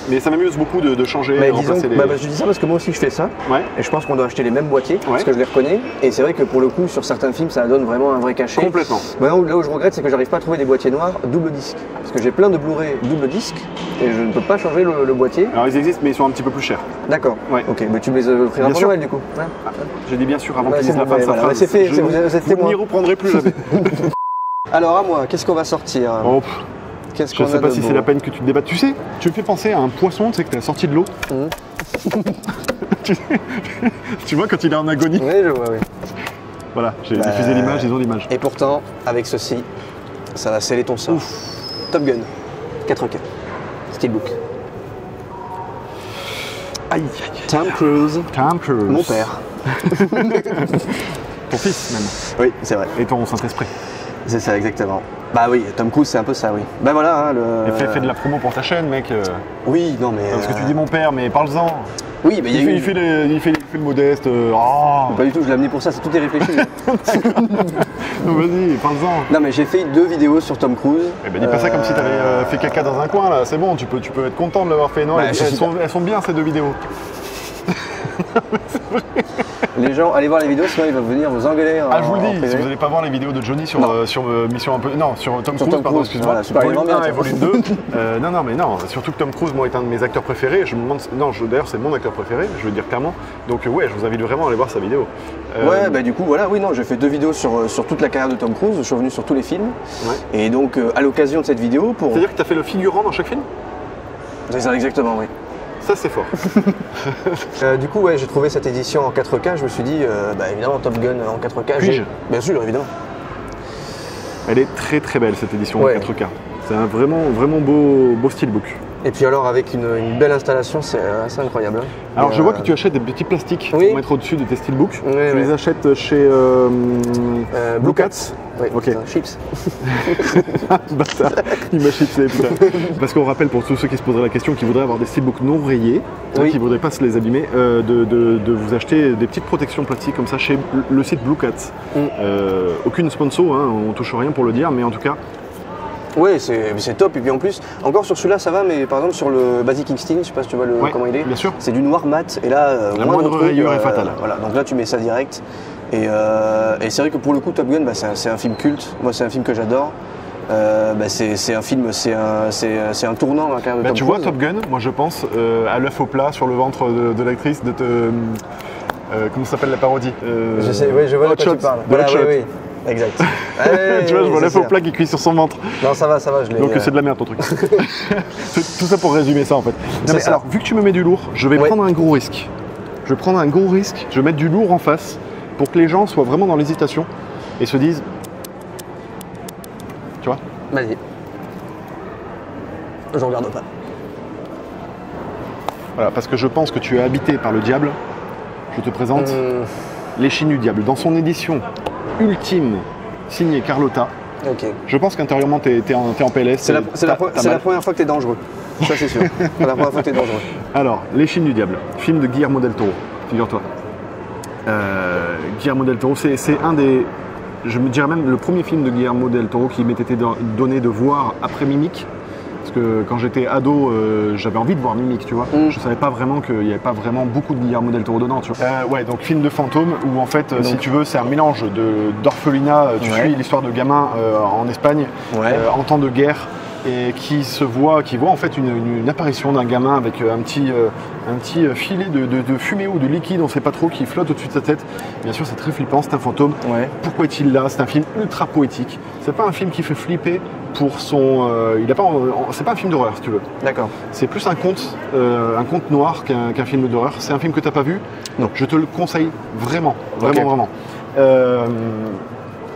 Mais ça m'amuse beaucoup de changer. Je dis ça parce que moi aussi je fais ça. Ouais. Et je pense qu'on doit acheter les mêmes boîtiers parce que je les reconnais. Et c'est vrai que pour le coup, sur certains films, ça donne vraiment un vrai cachet. Complètement. Là où je regrette, c'est que j'arrive pas à trouver des boîtiers noirs double disque. Parce que j'ai plein de Blu-ray double disque et je ne peux pas changer le boîtier. Alors ils existent, mais ils sont un petit peu plus chers. D'accord. Ouais. Ok, mais tu me les offriras pour Noël du coup. Ouais. J'ai dit bien sûr avant qu'ils disent la fin de sa phrase. C'est fait, vous êtes témoin. Vous n'y reprendrez plus jamais. Alors à moi, qu'est-ce qu'on va sortir? Je ne sais pas si c'est la peine que tu te débattes. Tu sais, tu me fais penser à un poisson, tu sais, que tu as sorti de l'eau. Tu vois quand il est en agonie. Oui, je vois, oui. Voilà, j'ai diffusé l'image, ils ont l'image. Et pourtant, avec ceci, ça va sceller ton sort. Top Gun, 4K, Steelbook. Aïe. Tom Cruise. Mon père. Ton fils même. Oui, c'est vrai. Et ton Saint-Esprit. C'est ça, exactement. Bah oui, Tom Cruise, c'est un peu ça, oui. Bah voilà, Et fais de la promo pour ta chaîne, mec. Oui, non mais... Parce que tu dis mon père, mais parle-en. Oui, mais il fait le modeste. Pas du tout, je l'ai amené pour ça, tout est réfléchi. Donc vas-y, parle-en. Non mais j'ai fait 2 vidéos sur Tom Cruise. Eh ben dis pas ça comme si t'avais fait caca dans un coin là, c'est bon, tu peux être content de l'avoir fait. Non, elles sont bien ces 2 vidéos. Les gens, allez voir les vidéos, sinon ils vont venir vous engueuler. Je vous le dis, si vous n'allez pas voir les vidéos de Johnny sur Mission un peu. Non, sur Tom Cruise, pardon, excuse-moi. Voilà, volume 1 et volume 2. Non, surtout que Tom Cruise, moi, est un de mes acteurs préférés. Je me demande. Non, d'ailleurs, c'est mon acteur préféré, je veux dire clairement. Donc, ouais, je vous invite vraiment à aller voir sa vidéo. Ouais, bah du coup, voilà, oui, non, j'ai fait 2 vidéos sur toute la carrière de Tom Cruise. Je suis revenu sur tous les films. Ouais. Et donc, à l'occasion de cette vidéo, pour. C'est-à-dire que tu as fait le figurant dans chaque film? C'est ça, exactement, oui. Ça, c'est fort. Du coup, ouais, j'ai trouvé cette édition en 4K. Je me suis dit, évidemment, Top Gun en 4K. Bien sûr, évidemment. Elle est très très belle cette édition en 4K. C'est un vraiment beau steelbook. Et puis alors avec une belle installation, c'est assez incroyable. Alors je vois que tu achètes des petits plastiques pour mettre au-dessus de tes steelbooks. Tu les achètes chez Blue Cats. Oui, ok. Chips. Bâtard, il m'a chipsé, putain. Parce qu'on rappelle pour tous ceux qui se poseraient la question, qui voudraient avoir des steelbooks non rayés, qui ne voudraient pas se les abîmer, de vous acheter des petites protections plastiques comme ça chez le site Blue Cats. Aucune sponsor, hein, on touche rien pour le dire, mais en tout cas. Oui, c'est top. Et puis en plus, encore sur celui-là, ça va, mais par exemple sur le Basic Instinct, je sais pas si tu vois comment il est. Bien sûr. C'est du noir mat, et là, la moindre rayure est fatale. Voilà, donc là tu mets ça direct. Et c'est vrai que pour le coup, Top Gun, c'est un film culte. Moi, c'est un film que j'adore. C'est un film, c'est un tournant dans la carrière de Tom Cruise. Tu vois Top Gun, moi je pense à l'œuf au plat sur le ventre de l'actrice de te. comment s'appelle la parodie Je sais, oui, je vois de Hot quoi Shot, tu parles. de Voilà, Hot Shot. oui, oui, exact. Tu vois, je vois l'œuf au plat qui cuit sur son ventre. Non, ça va, je l'ai. Donc c'est de la merde ton truc. Tout ça pour résumer ça en fait. Non, mais ça. alors, vu que tu me mets du lourd, je vais Ouais. prendre un gros risque. Je vais prendre un gros risque, je vais mettre du lourd en face pour que les gens soient vraiment dans l'hésitation et se disent. Tu vois? Vas-y. Je regarde pas. Voilà, parce que je pense que tu es habité par le diable. Je te présente L'échine du diable. Dans son édition ultime, signée Carlotta, Ok. je pense qu'intérieurement, t'es en PLS. C'est la mal. première fois que t'es dangereux. Ça, c'est sûr. C'est la première fois que t'es dangereux. Alors, L'échine du diable, film de Guillermo del Toro, figure-toi. Guillermo del Toro, c'est un des... Je me dirais même le premier film de Guillermo del Toro qui m'était été donné de voir après Mimic. Parce que quand j'étais ado, j'avais envie de voir Mimic, tu vois. Je savais pas vraiment qu'il n'y avait pas vraiment beaucoup de Guillermo del Toro dedans, tu vois. Ouais, donc film de fantôme où en fait, si tu veux, c'est un mélange d'orphelinat. Tu suis l'histoire de gamins en Espagne en temps de guerre et qui voit en fait une apparition d'un gamin avec un petit filet de fumée ou de liquide, on ne sait pas trop, qui flotte au-dessus de sa tête. Bien sûr, c'est très flippant, c'est un fantôme. Pourquoi est-il là? C'est un film ultra poétique. C'est pas un film qui fait flipper pour son... c'est pas un film d'horreur, si tu veux. D'accord. C'est plus un conte noir qu'un film d'horreur. C'est un film que tu n'as pas vu? Non. Je te le conseille vraiment, vraiment.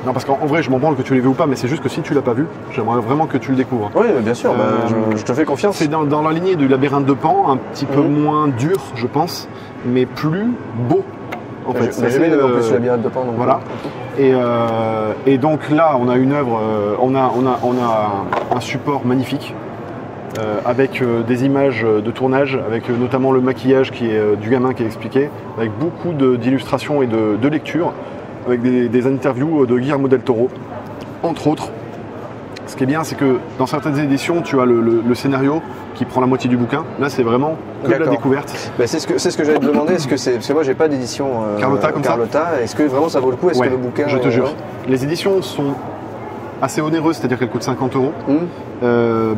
Non, parce qu'en vrai, je m'en branle que tu l'aies vu ou pas, mais c'est juste que si tu l'as pas vu, j'aimerais vraiment que tu le découvres. Oui, bien sûr, je te fais confiance. C'est dans la lignée du labyrinthe de Pan, un petit peu moins dur, je pense, mais plus beau. En fait, j'ai aimé en plus le labyrinthe de Pan. Donc voilà. Et donc là, on a une œuvre, on a un support magnifique. Avec des images de tournage, avec notamment le maquillage qui est du gamin qui est expliqué, avec beaucoup d'illustrations et de lectures, avec des interviews de Guillermo del Toro, entre autres. Ce qui est bien, c'est que dans certaines éditions, tu as le scénario qui prend la moitié du bouquin. Là, c'est vraiment que de la découverte. Bah, c'est ce que j'allais te demander. Parce que moi, j'ai pas d'édition Carlotta comme Carlotta. Est-ce que vraiment ça vaut le coup? Est-ce que le bouquin... Je te jure. Les éditions sont assez onéreuses, c'est-à-dire qu'elles coûtent 50 €.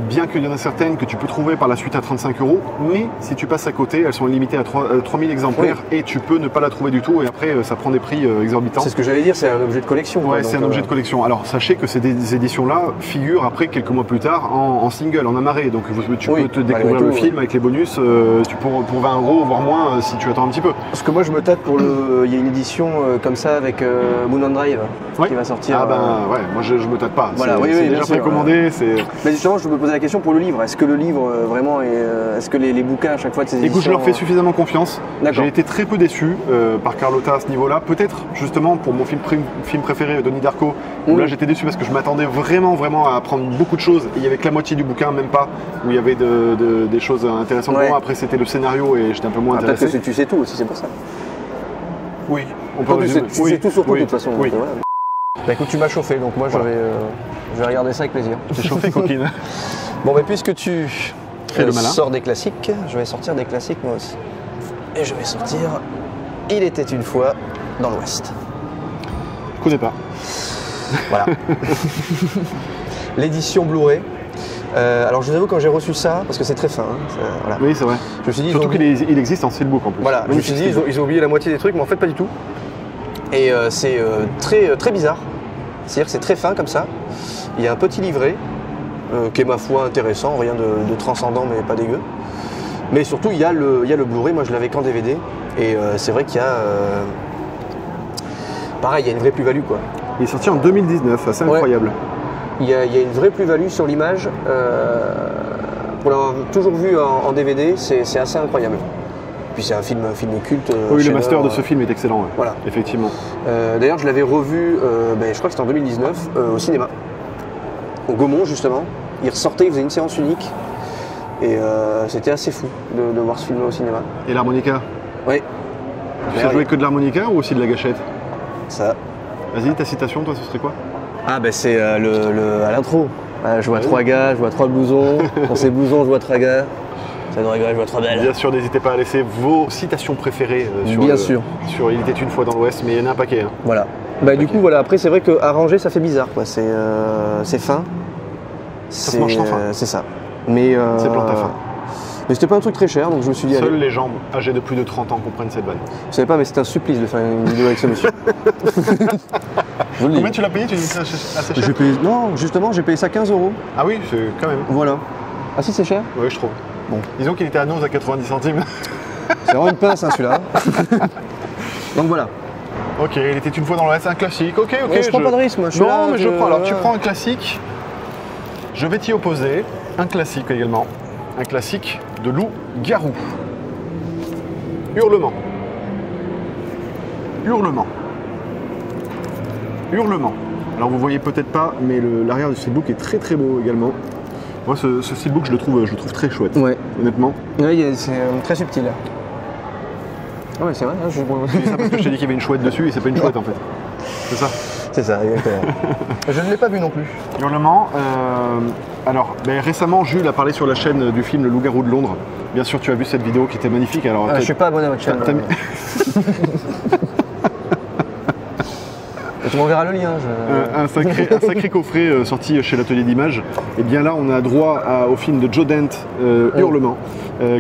Bien qu'il y en a certaines que tu peux trouver par la suite à 35 €, mais si tu passes à côté, elles sont limitées à 3000 exemplaires et tu peux ne pas la trouver du tout et après ça prend des prix exorbitants. C'est ce que j'allais dire, c'est un objet de collection. Ouais, c'est un objet de collection. Alors sachez que ces éditions-là figurent après quelques mois plus tard en single, en amarré, donc tu peux te découvrir le film avec les bonus pour 20 €, voire moins si tu attends un petit peu. Parce que moi je me tâte pour il y a une édition comme ça avec Moon on Drive qui va sortir. Ah ben ouais, moi je me tâte pas. Voilà, c'est déjà précommandé. Mais justement, je me posais la question pour le livre. Est-ce que le livre vraiment est-ce que les bouquins à chaque fois de ces éditions... Écoute, je leur fais suffisamment confiance. J'ai été très peu déçu par Carlotta à ce niveau-là. Peut-être justement pour mon film préféré, Donnie Darko, où là j'étais déçu parce que je m'attendais vraiment à apprendre beaucoup de choses. Et il y avait que la moitié du bouquin, même pas, où il y avait des choses intéressantes pour moi. Après c'était le scénario et j'étais un peu moins intéressé. Peut-être que tu sais tout aussi, c'est pour ça. Oui, on peut résumer. Tu sais tout sur tout de toute façon. Oui. Donc, voilà. Bah écoute, tu m'as chauffé, donc moi je vais regarder ça avec plaisir. T'es chauffé, coquine. Bon, mais puisque tu fais le malin, sors des classiques, je vais sortir des classiques moi aussi. Et je vais sortir Il était une fois dans l'Ouest. Je connais pas. Voilà. L'édition Blu-ray. Alors je vous avoue, quand j'ai reçu ça, parce que c'est très fin, voilà. Oui, c'est vrai. Je me suis dit, surtout qu'il existe en steelbook en plus. Voilà, je me suis dit, ils ont oublié la moitié des trucs, mais en fait pas du tout. Et c'est très bizarre. C'est-à-dire que c'est très fin comme ça. Il y a un petit livret qui est ma foi intéressant, rien de transcendant mais pas dégueu. Mais surtout il y a le Blu-ray, moi je l'avais qu'en DVD. Et c'est vrai qu'il y a... pareil, il y a une vraie plus-value quoi. Il est sorti en 2019, assez incroyable. Il y a une vraie plus-value sur l'image. Pour l'avoir toujours vu en DVD, c'est assez incroyable. Puis c'est un film culte. Oui, le master de ce film est excellent. Ouais. Voilà. Effectivement. D'ailleurs, je l'avais revu, je crois que c'était en 2019, au cinéma. Au Gaumont, justement. Il ressortait, il faisait une séance unique. Et c'était assez fou de voir ce film au cinéma. Et l'harmonica? Oui. Tu sais jouer que de l'harmonica ou aussi de la gâchette? Ça. Vas-y, ta citation, toi, ce serait quoi? Ah, c'est à l'intro. Je vois 3 gars, je vois 3 blousons. Dans ces blousons, je vois 3 gars. Ça doit rigoler, je vois 3 belles. Bien sûr, n'hésitez pas à laisser vos citations préférées sur Il était une fois dans l'Ouest, mais il y en a un paquet. Hein. Voilà. Du coup, voilà. Après, c'est vrai qu'à ranger, ça fait bizarre, quoi. C'est fin. Ça se mange sans fin. C'est ça. Mais c'est plante à fin. Mais c'était pas un truc très cher, donc je me suis dit... Seules allez. les gens âgés de plus de 30 ans comprennent cette vanne. Je savais pas, mais c'était un supplice de faire une vidéo avec ce monsieur. Combien tu l'as payé? Tu dis que c'est assez cher? J'ai payé... Non, justement, j'ai payé ça 15 €. Ah oui, c'est quand même. Voilà. Ah si, c'est cher? Oui, je trouve. Bon. Disons qu'il était à Nose à 90 centimes. C'est vraiment une pince, hein, celui-là. Donc voilà. Ok, il était une fois dans l'Ouest, un classique. Ok, ok. Ouais, je prends pas de risque, moi. Non, mais je prends. Alors, tu prends un classique. Je vais t'y opposer. Un classique également. Un classique de loup-garou. Hurlement. Hurlement. Hurlement. Alors, vous voyez peut-être pas, mais l'arrière du steelbook est très très beau également. Moi, ce steelbook, je le trouve très chouette. Ouais. Honnêtement. Oui, c'est très subtil. Ah ouais, c'est vrai. Je dis ça parce que je t'ai dit qu'il y avait une chouette dessus et c'est pas une chouette en fait. C'est ça. C'est ça, exactement. Je ne l'ai pas vu non plus. Hurlement. Alors, récemment, Jules a parlé sur la chaîne du film Le Loup-garou de Londres. Bien sûr, tu as vu cette vidéo qui était magnifique. Alors, je suis pas abonné à votre chaîne. Tu m'enverras le lien. Un sacré coffret sorti chez l'Atelier d'Images. Et bien là, on a droit au film de Joe Dante, Hurlement,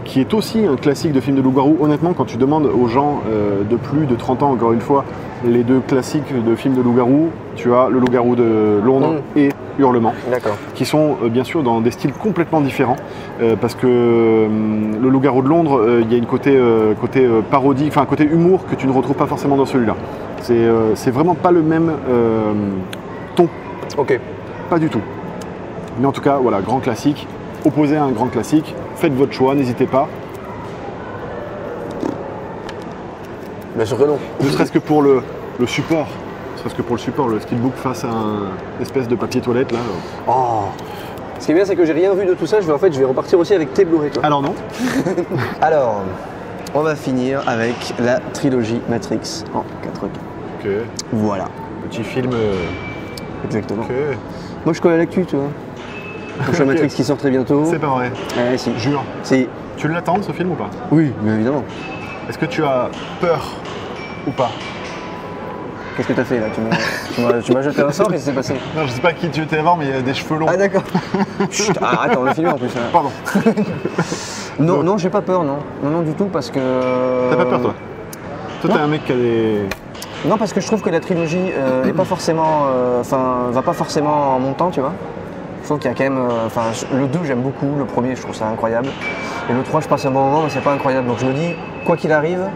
qui est aussi un classique de film de loup-garou. Honnêtement, quand tu demandes aux gens de plus de 30 ans, encore une fois, les deux classiques de films de loup-garou, tu as Le Loup-garou de Londres et Hurlement, qui sont bien sûr dans des styles complètement différents, parce que Le Loup-garou de Londres, il y a une côté parodie, enfin un côté humour que tu ne retrouves pas forcément dans celui-là. C'est vraiment pas le même ton. Ok. Pas du tout. Mais en tout cas, voilà, grand classique. Opposé à un grand classique. Faites votre choix, n'hésitez pas. Bien sûr que non. Ne serait-ce que pour le support. Ne serait-ce que pour le support, le steelbook face à un espèce de papier toilette là. Oh. Ce qui est bien, c'est que j'ai rien vu de tout ça. Je vais repartir aussi avec tes Blu-ray, toi. Alors non. Alors, on va finir avec la trilogie Matrix en 4K. Ok. Voilà. Petit film. Exactement. Ok. Moi, je connais l'actu, tu vois. Prochain Matrix qui sort très bientôt. C'est pas vrai. Si. Jure. Si. Tu l'attends ce film ou pas? Oui, bien évidemment. Est-ce que tu as peur ou pas? Qu'est-ce que t'as fait là? Tu m'as jeté un sort, qu'est-ce qui s'est passé? Non, je sais pas qui tu étais avant, mais il y a des cheveux longs. Ah d'accord. Chut, arrête, on le filme en plus. Hein. Pardon. Non, j'ai pas peur, non. Non, du tout, parce que... T'as pas peur, toi? Toi, t'es un mec qui a des... Non, parce que je trouve que la trilogie est pas forcément... va pas forcément en montant, tu vois. Je trouve qu'il y a quand même... le 2, j'aime beaucoup. Le premier, je trouve ça incroyable. Et le 3, je passe un bon moment, mais c'est pas incroyable. Donc je me dis, quoi qu'il arrive,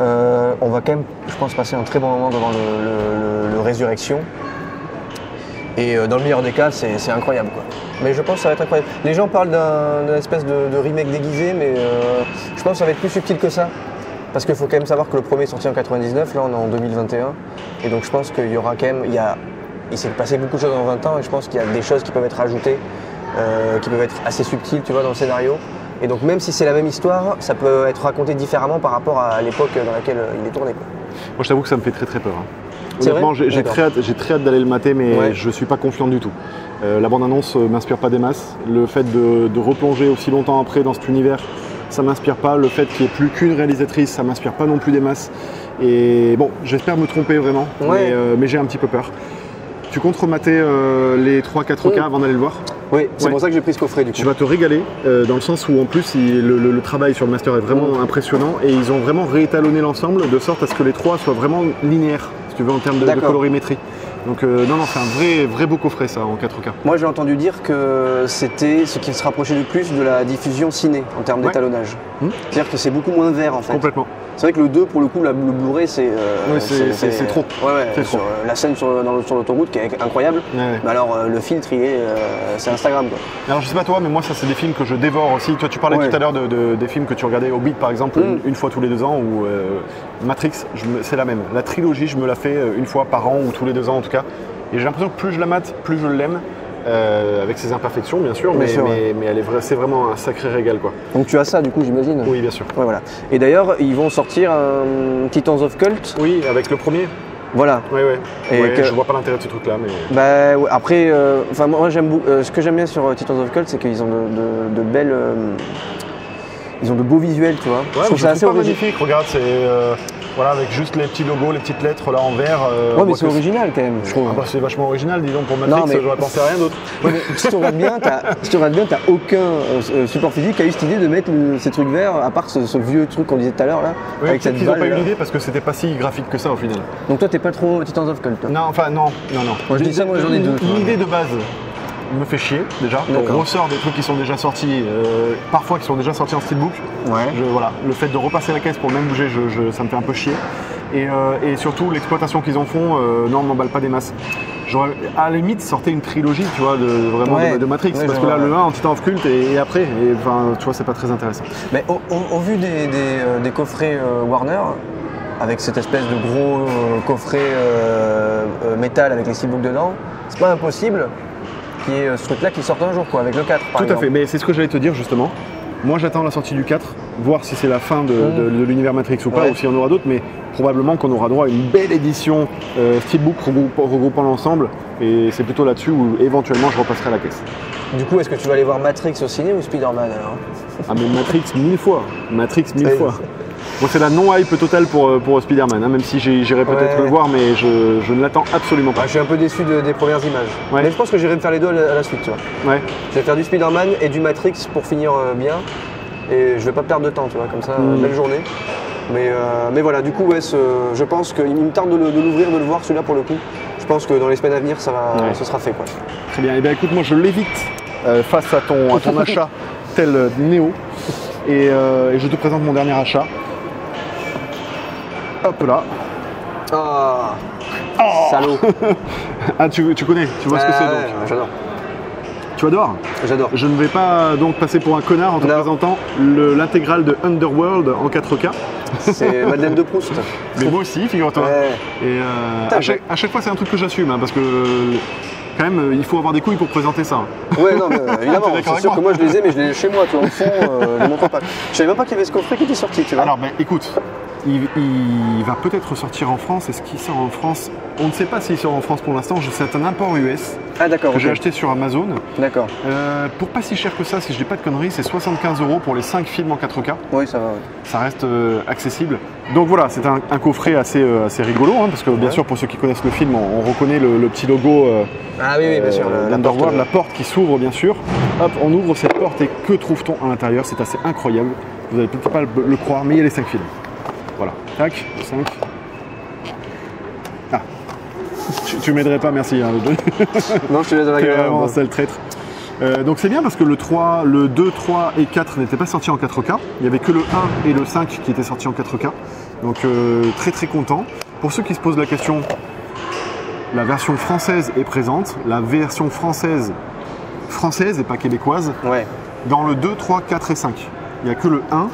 on va quand même, je pense, passer un très bon moment devant le Résurrection. Et dans le meilleur des cas, c'est incroyable, quoi. Mais je pense que ça va être incroyable. Les gens parlent d'un espèce de remake déguisé, mais je pense que ça va être plus subtil que ça. Parce qu'il faut quand même savoir que le premier est sorti en 99, là on est en 2021. Et donc je pense qu'il y aura quand même... Il s'est passé beaucoup de choses en 20 ans et je pense qu'il y a des choses qui peuvent être rajoutées, qui peuvent être assez subtiles, tu vois, dans le scénario. Et donc même si c'est la même histoire, ça peut être raconté différemment par rapport à l'époque dans laquelle il est tourné, quoi. Moi je t'avoue que ça me fait très très peur. Honnêtement, j'ai très hâte d'aller le mater, mais je suis pas confiant du tout. La bande-annonce m'inspire pas des masses. Le fait de replonger aussi longtemps après dans cet univers, ça m'inspire pas. Le fait qu'il n'y ait plus qu'une réalisatrice, ça m'inspire pas non plus des masses. Et bon, j'espère me tromper vraiment, mais j'ai un petit peu peur. Tu comptes remater les 3-4K avant d'aller le voir? Oui, c'est pour ça que j'ai pris ce coffret du coup. Tu vas te régaler, dans le sens où en plus le travail sur le master est vraiment impressionnant et ils ont vraiment réétalonné l'ensemble de sorte à ce que les trois soient vraiment linéaires, si tu veux, en termes de colorimétrie. Donc non, c'est un vrai beau coffret ça en 4K. Moi j'ai entendu dire que c'était ce qui se rapprochait le plus de la diffusion ciné en termes d'étalonnage. C'est-à-dire que c'est beaucoup moins vert en fait. Complètement. C'est vrai que le 2 pour le coup, le Blu-ray c'est trop. C'est trop. La scène sur l'autoroute qui est incroyable. Mais alors le filtre c'est Instagram quoi. Alors je sais pas toi, mais moi ça c'est des films que je dévore aussi. Toi tu parlais tout à l'heure des films que tu regardais, Hobbit par exemple, une fois tous les 2 ans, ou Matrix, c'est la même. La trilogie je me la fais une fois par an ou tous les 2 ans en tout cas. Et j'ai l'impression que plus je la mate, plus je l'aime. Avec ses imperfections bien sûr, mais c'est vraiment un sacré régal quoi. Donc tu as ça du coup j'imagine? Oui bien sûr. Ouais, voilà. Et d'ailleurs ils vont sortir un Titans of Cult. Oui, avec le premier. Voilà. Je vois pas l'intérêt de ce truc là mais... Bah ouais, après, moi j'aime beaucoup, ce que j'aime bien sur Titans of Cult c'est qu'ils ont de belles... ils ont de beaux visuels tu vois. Ouais, je trouve ça assez magnifique, regarde Voilà, avec juste les petits logos, les petites lettres là en vert. Ouais, mais c'est original quand même, je trouve. Ah bah, c'est vachement original, dis donc, pour Matrix, j'aurais pensé à rien d'autre. Ouais, mais si tu regardes bien, t'as aucun support physique qui a eu cette idée de mettre ces trucs verts, à part ce vieux truc qu'on disait tout à l'heure là. Oui, avec cette ils n'ont balle, pas eu là. l'idée parce que c'était pas si graphique que ça au final. Donc toi, t'es pas trop Titans of Cult, toi? Non, enfin, non. Moi, je dis ça, moi j'en ai deux. L'idée de base me fait chier déjà. On ressort des trucs qui sont déjà sortis, parfois qui sont déjà sortis en steelbook. Ouais. Voilà, le fait de repasser la caisse pour même bouger, ça me fait un peu chier. Et surtout l'exploitation qu'ils en font, non, on m'emballe pas des masses. J'aurais à la limite sorti une trilogie, tu vois, de Matrix, parce que là le 1 en Titan of Cult et après, enfin, tu vois, c'est pas très intéressant. Mais au vu des coffrets Warner, avec cette espèce de gros coffret métal avec les steelbooks dedans, c'est pas impossible qu'il y ait ce truc-là qui sorte un jour, quoi, avec le 4 par exemple. Tout à fait, mais c'est ce que j'allais te dire justement. Moi j'attends la sortie du 4, voir si c'est la fin de l'univers Matrix ou pas, ou s'il y en aura d'autres, mais probablement qu'on aura droit à une belle édition steelbook regroupant l'ensemble, et c'est plutôt là-dessus où éventuellement je repasserai la caisse. Du coup, est-ce que tu vas aller voir Matrix au ciné ou Spider-Man alors? Ah mais Matrix 1000 fois, Matrix 1000 fois. Moi c'est la non-hype totale pour Spider-Man, hein, même si j'irai peut-être le voir, mais je ne l'attends absolument pas. Je suis un peu déçu des premières images. Ouais. Mais je pense que j'irai me faire les deux à la suite, tu vois. Ouais. Je vais faire du Spider-Man et du Matrix pour finir bien. Et je vais pas perdre de temps, tu vois, comme ça, belle journée. Mais voilà, du coup, ouais, je pense qu'il me tarde de l'ouvrir, de le voir celui-là pour le coup. Je pense que dans les semaines à venir, ce sera fait, quoi. Très bien, et bien écoute, moi je l'évite face à ton achat tel Néo. Et je te présente mon dernier achat. Hop là. Ah, salaud. Ah, tu connais, tu vois ce que c'est donc. J'adore. Tu adores? J'adore. Je ne vais pas donc passer pour un connard en te présentant l'intégrale de Underworld en 4K. C'est Madeleine de Proust. Mais moi aussi, figure-toi. Ouais. Et à chaque fois, c'est un truc que j'assume, hein, parce que quand même, il faut avoir des couilles pour présenter ça. Ouais, non, mais évidemment, c'est sûr que moi je les ai, mais je les ai chez moi, tu vois, au fond, je ne montre pas. Je savais même pas qu'il y avait ce coffret qui était sorti, tu vois. Alors, ben écoute, il va peut-être sortir en France. Est-ce qu'il sort en France? On ne sait pas s'il sort en France pour l'instant. C'est un import US que j'ai acheté sur Amazon. D'accord. Pour pas si cher que ça, si je dis pas de conneries, c'est 75 € pour les 5 films en 4K. Oui, ça va. Ouais. Ça reste accessible. Donc voilà, c'est un coffret assez rigolo, hein, parce que bien sûr, pour ceux qui connaissent le film, on reconnaît le petit logo ah oui, bien sûr, d'Underworld, la porte qui s'ouvre, bien sûr. Hop, on ouvre cette porte et que trouve-t-on à l'intérieur? C'est assez incroyable. Vous n'allez peut-être pas le croire, mais il y a les 5 films. Voilà, tac, 5. Ah, tu m'aiderais pas, merci. Hein. Non, je te laisse dans la gueule. Vraiment, c'est le traître. Donc c'est bien parce que le 2, 3 et 4 n'étaient pas sortis en 4K. Il n'y avait que le 1 et le 5 qui étaient sortis en 4K. Donc très très content. Pour ceux qui se posent la question, la version française est présente. La version française et pas québécoise. Ouais. Dans le 2, 3, 4 et 5. Il n'y a que le 1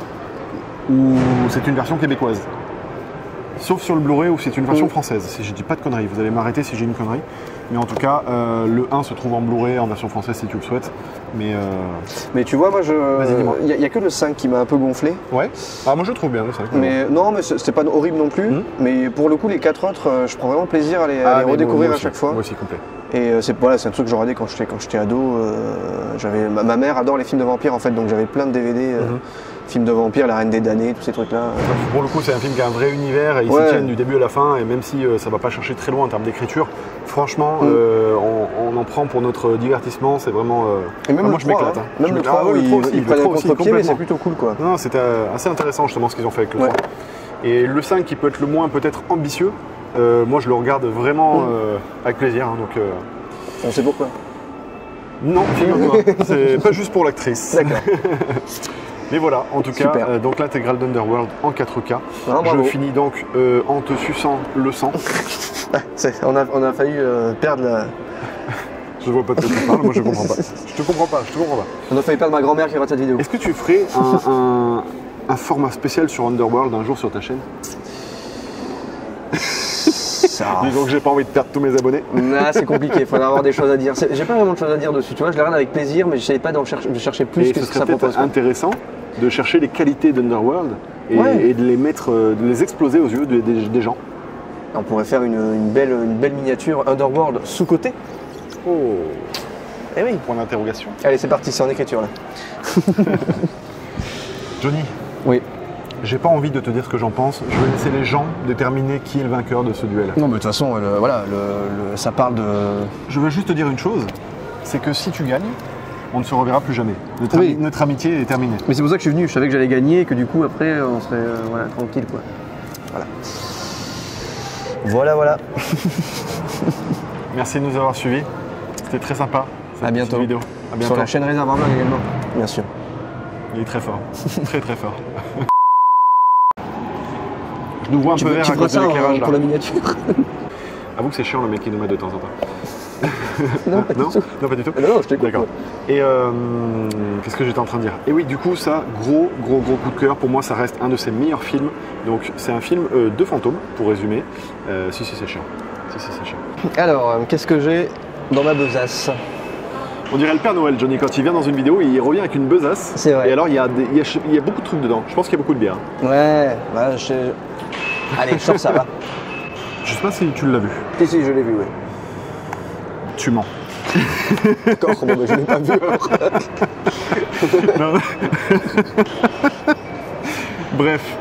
où c'est une version québécoise. Sauf sur le Blu-ray où c'est une version française. Si je dis pas de conneries, vous allez m'arrêter si j'ai une connerie. Mais en tout cas, le 1 se trouve en Blu-ray en version française si tu le souhaites. Mais tu vois, moi, il n'y a que le 5 qui m'a un peu gonflé. Ouais. Ah, moi je le trouve bien le 5. Mais non, mais c'était pas horrible non plus. Mais pour le coup, les 4 autres, je prends vraiment plaisir à les redécouvrir à chaque fois. Moi aussi, complet. Et c'est un truc que je regardais quand j'étais ado. Ma mère adore les films de vampires en fait, donc j'avais plein de DVD. Films de vampires, La Reine des damnés, tous ces trucs-là. Pour le coup, c'est un film qui a un vrai univers et ils s'y tiennent du début à la fin. Et même si ça va pas chercher très loin en termes d'écriture, franchement, on en prend pour notre divertissement. C'est vraiment. Et même moi, je m'éclate. Même le 3, ils prennent un contre-pied, mais c'est plutôt cool, quoi. Non, c'était assez intéressant justement ce qu'ils ont fait avec le 3. Et le 5, qui peut être le moins peut-être ambitieux, moi, je le regarde vraiment avec plaisir. Hein, donc. On sait pourquoi. Non, figure-toi. C'est pas juste pour l'actrice. D'accord. Mais voilà, en tout cas, donc l'intégrale d'Underworld en 4K. Je finis donc en te suçant le sang. On a failli perdre la... Je vois pas de quoi tu parles, moi je comprends pas. Je te comprends pas. On a failli perdre ma grand-mère qui regarde cette vidéo. Est-ce que tu ferais un format spécial sur Underworld un jour sur ta chaîne? Disons que j'ai pas envie de perdre tous mes abonnés. Non, c'est compliqué, il faudrait avoir des choses à dire. J'ai pas vraiment de choses à dire dessus, tu vois, je les regarde avec plaisir, mais j'essayais pas de chercher plus que ce que ça propose. C'est intéressant de chercher les qualités d'Underworld et de les mettre, de les exploser aux yeux des gens. On pourrait faire une belle miniature Underworld sous-côté. Oh. Eh oui. Point d'interrogation. Allez, c'est parti, c'est en écriture là. Johnny. Oui. j'ai pas envie de te dire ce que j'en pense. Je vais laisser les gens déterminer qui est le vainqueur de ce duel. Non, mais de toute façon, voilà, ça parle de... Je veux juste te dire une chose, c'est que si tu gagnes, on ne se reverra plus jamais. Notre amitié est terminée. Mais c'est pour ça que je suis venu, je savais que j'allais gagner et que du coup, après, on serait voilà, tranquille, quoi. Voilà. Merci de nous avoir suivis. C'était très sympa. À bientôt. Vidéo. À bientôt. Sur la chaîne Réservoir Blog également, bien sûr. Il est très fort. Très très fort. Je nous vois un peu vert à cause de l'éclairage là. Pour la miniature. Avoue que c'est chiant le mec qui nous met de temps en temps. Non, pas du tout. Non, pas du tout. Non, je t'écoute. D'accord. Et qu'est-ce que j'étais en train de dire? Et oui, du coup, ça, gros coup de cœur. Pour moi, ça reste un de ses meilleurs films. Donc, c'est un film de fantômes, pour résumer. Si, c'est chiant. C'est chiant. Alors, qu'est-ce que j'ai dans ma besace? On dirait le Père Noël, Johnny, quand il vient dans une vidéo, il revient avec une besace. C'est vrai. Et alors, il y a beaucoup de trucs dedans. Je pense qu'il y a beaucoup de bière. Ouais, bah, allez, je sors ça, va. Je sais pas si tu l'as vu. Si, je l'ai vu, oui. Tu mens. D'accord, bon, bah, je l'ai pas vu alors. Non. Bref,